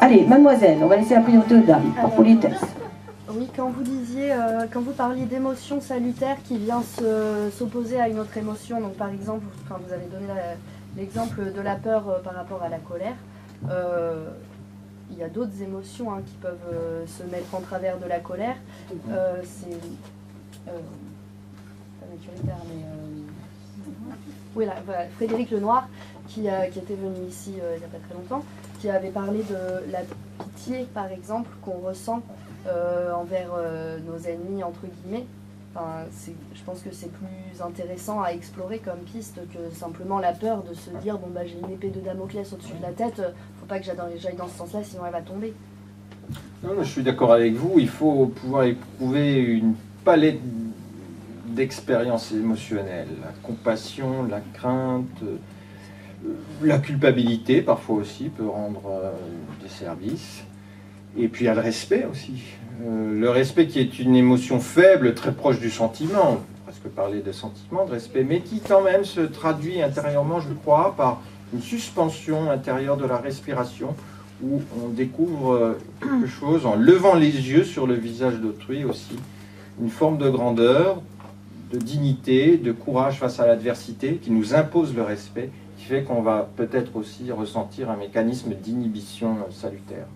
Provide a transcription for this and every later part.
Allez, mademoiselle, on va laisser la priorité aux dames, par politesse. Oui, quand vous disiez, quand vous parliez d'émotion salutaire qui vient s'opposer à une autre émotion, donc par exemple, enfin, vous avez donné l'exemple de la peur par rapport à la colère, il y a d'autres émotions qui peuvent se mettre en travers de la colère. C'est pas maturitaire, mais oui, là, voilà, Frédéric Lenoir, qui était venu ici il n'y a pas très longtemps, qui avait parlé de la pitié, par exemple, qu'on ressent envers nos ennemis, entre guillemets. Enfin, je pense que c'est plus intéressant à explorer comme piste que simplement la peur de se dire bon bah j'ai une épée de Damoclès au-dessus de la tête, faut pas que j'aille dans ce sens-là, sinon elle va tomber. Non, je suis d'accord avec vous, il faut pouvoir éprouver une palette d'expériences émotionnelles, la compassion, la crainte, la culpabilité parfois aussi peut rendre des services. Et puis il y a le respect aussi. Le respect qui est une émotion faible, très proche du sentiment, on peut presque parler de sentiment, de respect, mais qui quand même se traduit intérieurement, je crois, par une suspension intérieure de la respiration, où on découvre quelque chose en levant les yeux sur le visage d'autrui aussi, une forme de grandeur, de dignité, de courage face à l'adversité qui nous impose le respect, qui fait qu'on va peut-être aussi ressentir un mécanisme d'inhibition salutaire.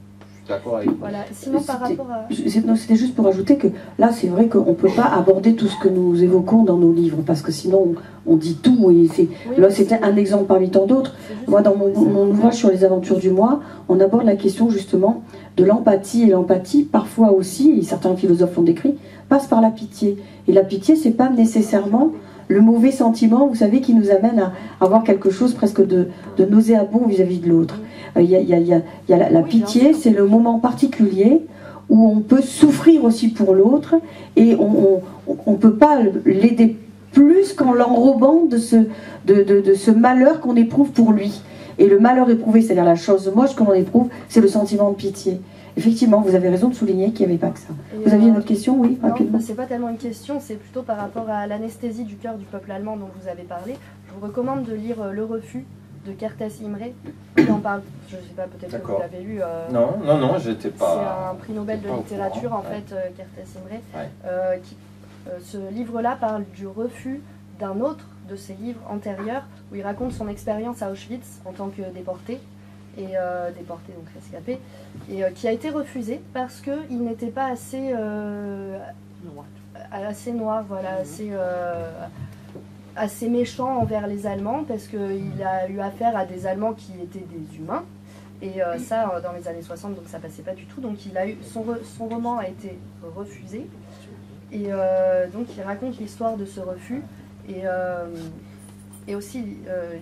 D'accord avec vous. Voilà. Sinon, par rapport à... C'était juste pour ajouter que là, c'est vrai qu'on ne peut pas aborder tout ce que nous évoquons dans nos livres, parce que sinon, on dit tout. Et là, c'était un exemple parmi tant d'autres. Moi, dans mon ouvrage sur les aventures du moi, on aborde la question justement de l'empathie. Et l'empathie, parfois aussi, et certains philosophes l'ont décrit, passe par la pitié. Et la pitié, c'est pas nécessairement le mauvais sentiment, vous savez, qui nous amène à avoir quelque chose presque de nauséabond vis-à-vis de l'autre. Il y a la pitié, c'est le moment particulier où on peut souffrir aussi pour l'autre et on ne peut pas l'aider plus qu'en l'enrobant de ce malheur qu'on éprouve pour lui. Et le malheur éprouvé, c'est-à-dire la chose moche que l'on éprouve, c'est le sentiment de pitié. Effectivement, vous avez raison de souligner qu'il n'y avait pas que ça. Vous aviez une autre question, oui, rapidement. Non, c'est pas tellement une question, c'est plutôt par rapport à l'anesthésie du cœur du peuple allemand dont vous avez parlé. Je vous recommande de lire Le Refus de Kertész Imre, qui en parle, je ne sais pas, peut-être que vous l'avez lu. Non, j'étais pas... C'est un prix Nobel de littérature, en fait, Kertész Imre. Ce livre-là parle du refus d'un autre de ses livres antérieurs, où il raconte son expérience à Auschwitz en tant que déporté, déporté, donc rescapé, et qui a été refusé parce qu'il n'était pas assez noir, voilà, assez méchant envers les Allemands, parce qu'il a eu affaire à des Allemands qui étaient des humains, et ça dans les années 60, donc ça passait pas du tout, donc il a eu, son roman a été refusé, et donc il raconte l'histoire de ce refus, et aussi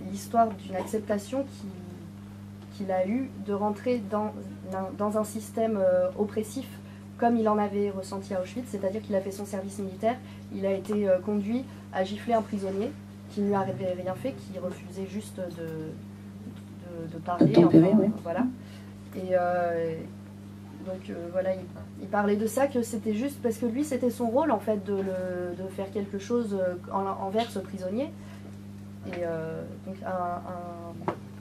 l'histoire d'une acceptation qu'il a eu de rentrer dans un système oppressif comme il en avait ressenti à Auschwitz, c'est-à-dire qu'il a fait son service militaire, il a été conduit à gifler un prisonnier qui ne lui avait rien fait, qui refusait juste de parler. Voilà. Et donc voilà, il parlait de ça, que c'était juste parce que lui c'était son rôle en fait de faire quelque chose envers ce prisonnier. Et donc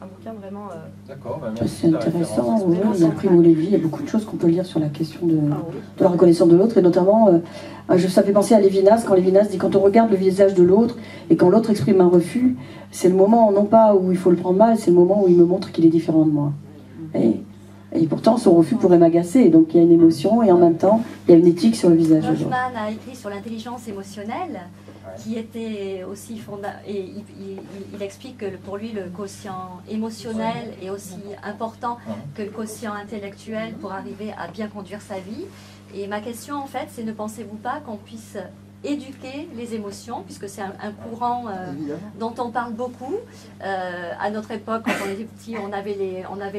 un bouquin vraiment... D'accord, merci. C'est intéressant, oui, il y a Primo Levi, il y a beaucoup de choses qu'on peut lire sur la question de la reconnaissance de l'autre, et notamment, ça fait penser à Lévinas, quand Lévinas dit quand on regarde le visage de l'autre, et quand l'autre exprime un refus, c'est le moment, non pas où il faut le prendre mal, c'est le moment où il me montre qu'il est différent de moi. Et pourtant, son refus pourrait m'agacer, donc il y a une émotion, et en même temps, il y a une éthique sur le visage de l'autre. Goffman a écrit sur l'intelligence émotionnelle, qui était aussi et il explique que pour lui le quotient émotionnel est aussi important que le quotient intellectuel pour arriver à bien conduire sa vie. Et ma question en fait, c'est ne pensez-vous pas qu'on puisse éduquer les émotions, puisque c'est un courant dont on parle beaucoup. À notre époque, quand on était petit, on avait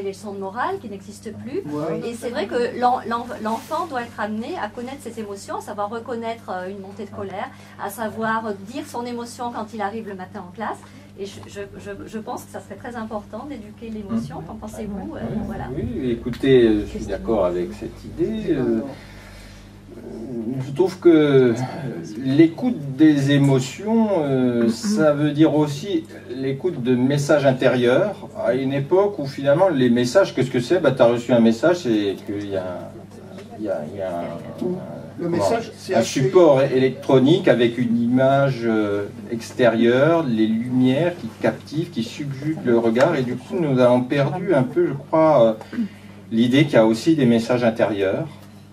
les leçons de morale qui n'existent plus. Et c'est vrai que l'enfant doit être amené à connaître ses émotions, à savoir reconnaître une montée de colère, à savoir dire son émotion quand il arrive le matin en classe. Et je pense que ça serait très important d'éduquer l'émotion. Qu'en pensez-vous? Voilà. Oui, écoutez, je suis d'accord avec cette idée. je trouve que l'écoute des émotions, ça veut dire aussi l'écoute de messages intérieurs, à une époque où finalement les messages, qu'est-ce que c'est? Tu as reçu un message, c'est qu'il y a un support électronique avec une image extérieure, les lumières qui captivent, qui subjuguent le regard, et du coup nous avons perdu un peu, je crois, l'idée qu'il y a aussi des messages intérieurs,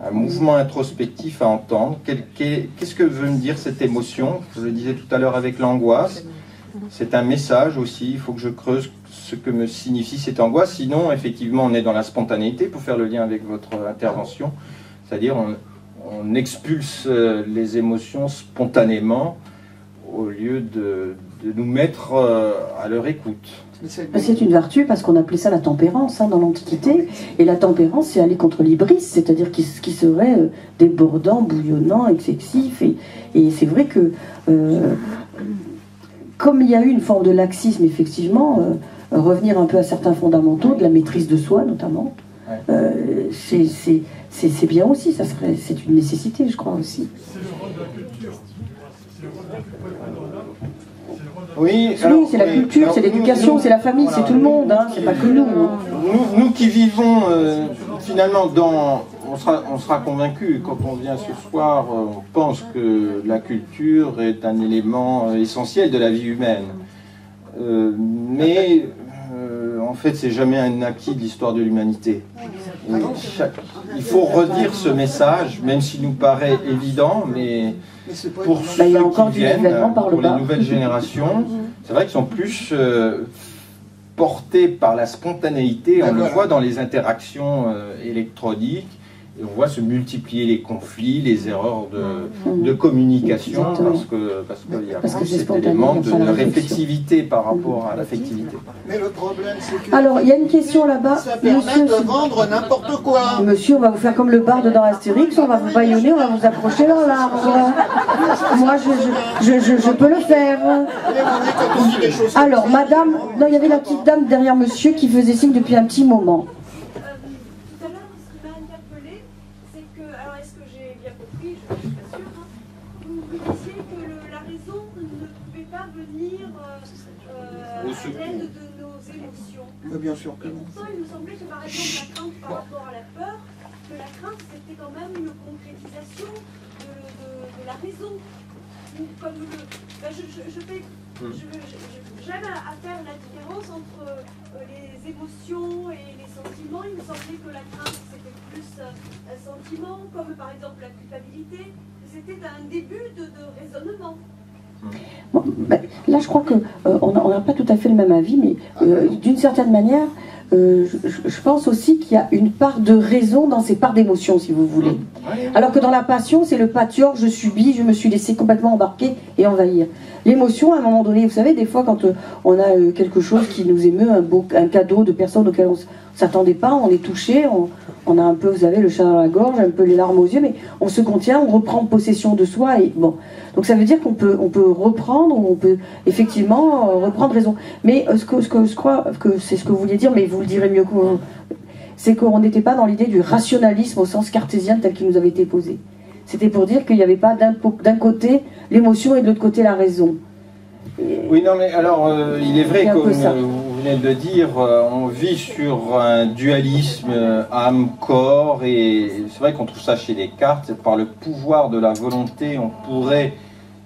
un mouvement introspectif à entendre. Qu'est-ce que veut me dire cette émotion? Je le disais tout à l'heure avec l'angoisse, c'est un message aussi, il faut que je creuse ce que me signifie cette angoisse, sinon effectivement on est dans la spontanéité, pour faire le lien avec votre intervention, c'est-à-dire on expulse les émotions spontanément au lieu de nous mettre à leur écoute. C'est une vertu parce qu'on appelait ça la tempérance dans l'Antiquité, et la tempérance c'est aller contre l'hybris, c'est-à-dire qui serait débordant, bouillonnant, excessif, et c'est vrai que comme il y a eu une forme de laxisme effectivement, revenir un peu à certains fondamentaux, de la maîtrise de soi notamment, c'est bien aussi, c'est une nécessité je crois aussi. Oui, c'est la culture, c'est l'éducation, c'est la famille, c'est tout le monde, c'est pas que nous. Nous qui vivons finalement on sera convaincus quand on vient ce soir, on pense que la culture est un élément essentiel de la vie humaine. Mais en fait, c'est jamais un acquis de l'histoire de l'humanité. Il faut redire ce message, même s'il nous paraît évident, mais pour ceux qui viennent, pour les nouvelles générations, c'est vrai qu'ils sont plus portés par la spontanéité. On le voit dans les interactions électroniques. Et on voit se multiplier les conflits, les erreurs de communication, parce qu'il y a cet élément de réflexivité par rapport à l'affectivité. Mais le problème, c'est que... Alors, il y a une question là-bas. Ça permet de vendre n'importe quoi. Monsieur, on va vous faire comme le barde dans Astérix, on va vous bâillonner, on va vous accrocher dans l'arbre. Moi, je peux le faire. Alors, madame, non, il y avait la petite dame derrière monsieur qui faisait signe depuis un petit moment. L'aide de nos émotions. Bien sûr que non. Pourtant, il nous semblait que par exemple la crainte par rapport à la peur, que la crainte c'était quand même une concrétisation de la raison. Comme j'aime à faire la différence entre les émotions et les sentiments. Il me semblait que la crainte c'était plus un sentiment, comme par exemple la culpabilité. C'était un début de raisonnement. Bon, là, je crois qu'on n'a pas tout à fait le même avis, mais d'une certaine manière, je pense aussi qu'il y a une part de raison dans ces parts d'émotion, si vous voulez. Alors que dans la passion, c'est le pâture, je subis, je me suis laissé complètement embarquer et envahir. L'émotion, à un moment donné, vous savez, des fois, quand on a quelque chose qui nous émeut, un cadeau de personnes auxquelles on ne s'attendait pas, on est touché, on a un peu, vous savez, le chat dans la gorge, un peu les larmes aux yeux, mais on se contient, on reprend possession de soi, et bon. Donc ça veut dire qu'on peut reprendre, on peut effectivement reprendre raison. Mais ce que je crois que c'est ce que vous vouliez dire, mais vous le direz mieux que moi, c'est qu'on n'était pas dans l'idée du rationalisme au sens cartésien tel qu'il nous avait été posé. C'était pour dire qu'il n'y avait pas d'un côté l'émotion et de l'autre côté la raison. Oui, non, mais alors, il est vrai, comme vous venez de le dire, on vit sur un dualisme âme-corps, et c'est vrai qu'on trouve ça chez Descartes. Par le pouvoir de la volonté, on pourrait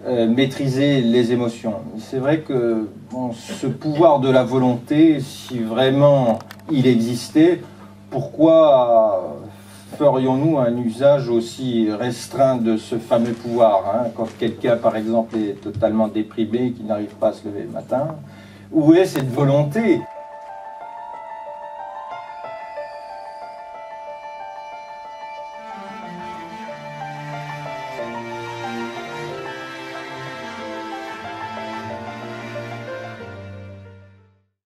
maîtriser les émotions. C'est vrai que ce pouvoir de la volonté, si vraiment il existait, pourquoi ferions-nous un usage aussi restreint de ce fameux pouvoir, quand quelqu'un, par exemple, est totalement déprimé, qui n'arrive pas à se lever le matin? Où est cette volonté ?